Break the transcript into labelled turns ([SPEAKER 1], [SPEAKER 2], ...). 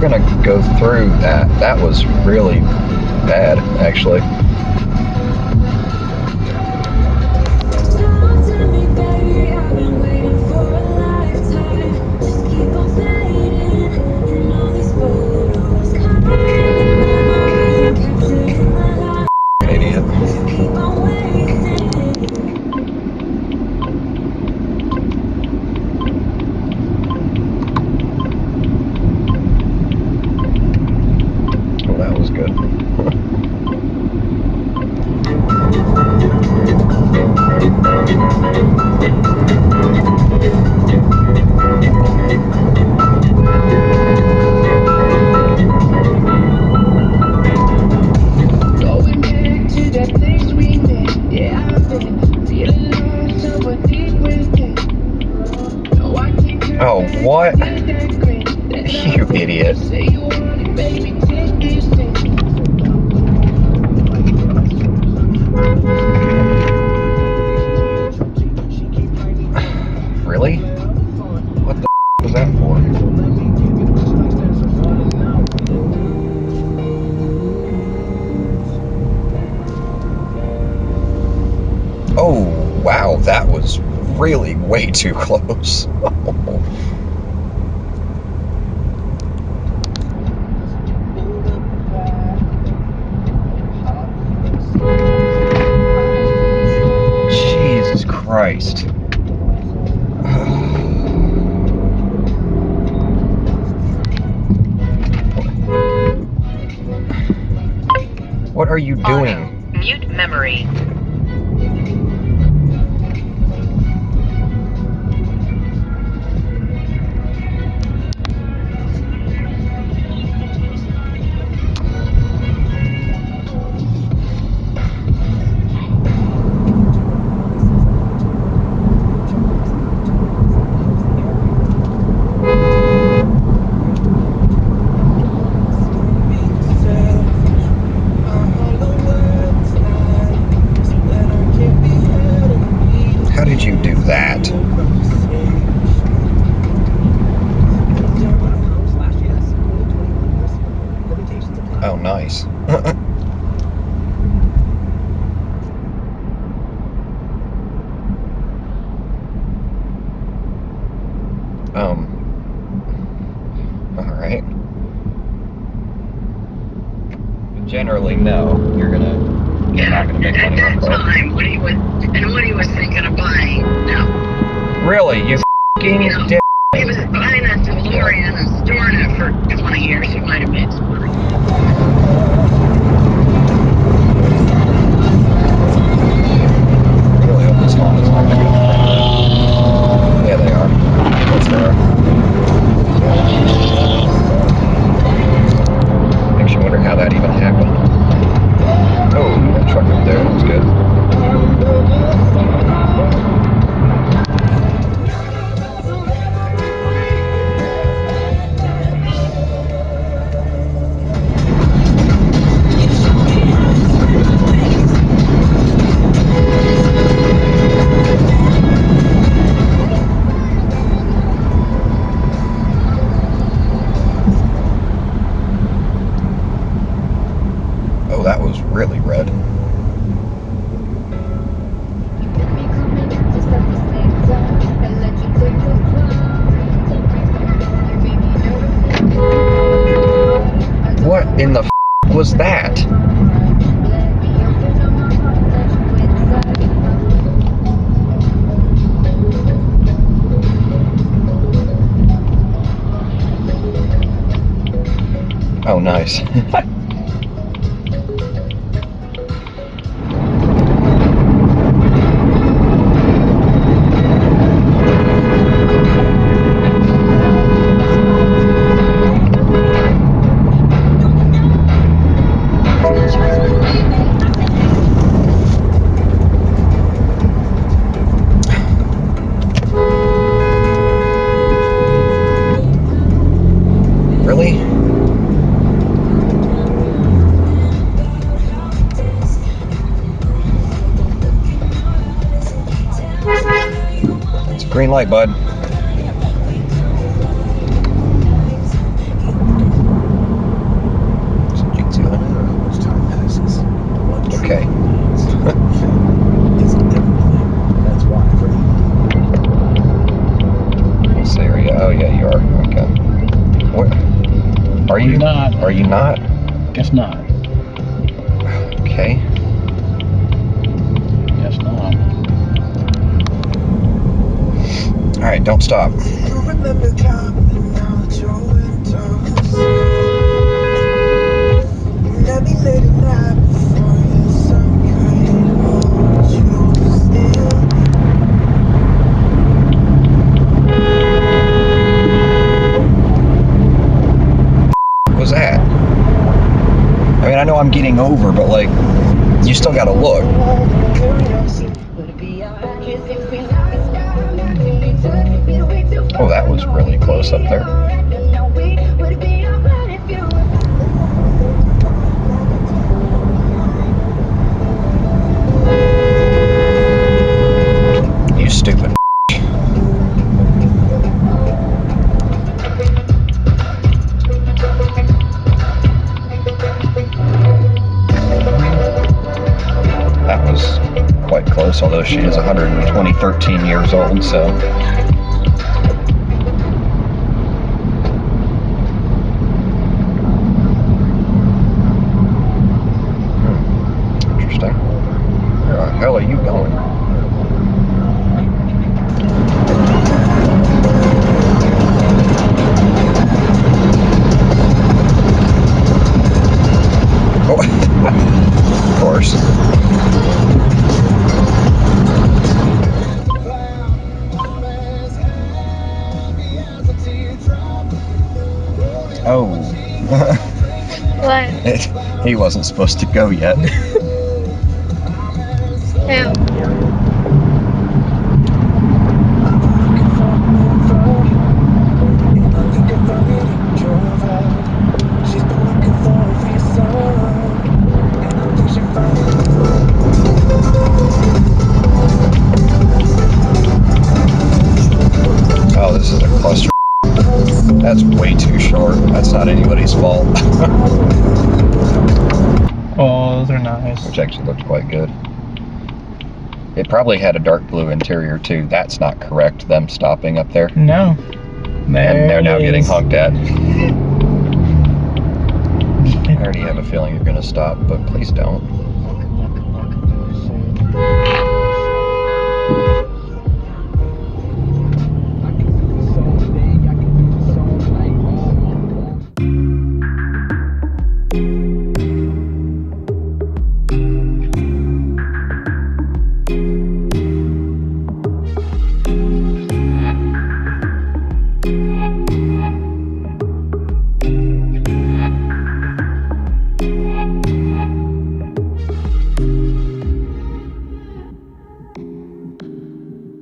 [SPEAKER 1] gonna go through that. That was really bad, actually. Idiot. Well, that was good. Oh, what? You idiot. Really? What the was that for? Oh, wow, that was really way too close. Jesus Christ. What are you doing?
[SPEAKER 2] Mute memory.
[SPEAKER 1] How did you do that? Oh, nice. Alright. Generally, no. You're not gonna make money on car.
[SPEAKER 2] Time, what he was thinking of buying. No.
[SPEAKER 1] Really? You f***ing dick.
[SPEAKER 2] He was buying a DeLorean and storing it for 20 years. He might have made some money.
[SPEAKER 1] I really hope this Honda's not gonna go through. Yeah, they are. Yes, they are. Makes you wonder how that even happened. Oh, that truck up there, that was good. Oh, that was really red. What in the f*** was that? Oh, nice. Really? It's a green light, bud. not?
[SPEAKER 3] Guess not.
[SPEAKER 1] Okay.
[SPEAKER 3] Guess not.
[SPEAKER 1] Alright, don't stop. What was that? I mean, I know I'm getting over, but like, you still gotta look. Oh, that was really close up there. You stupid. That was quite close, although she is 13 years old, so. Interesting. Where the hell are you going? Oh, of course. Oh.
[SPEAKER 4] What?
[SPEAKER 1] He wasn't supposed to go yet.
[SPEAKER 4] Who?
[SPEAKER 1] Oh, this is a cluster. That's way too short. That's not anybody's fault.
[SPEAKER 3] Oh, those are nice.
[SPEAKER 1] Which actually looked quite good. It probably had a dark blue interior too. That's not correct, them stopping up there.
[SPEAKER 3] No.
[SPEAKER 1] And they're now getting honked at. I already have a feeling you're gonna stop, but please don't.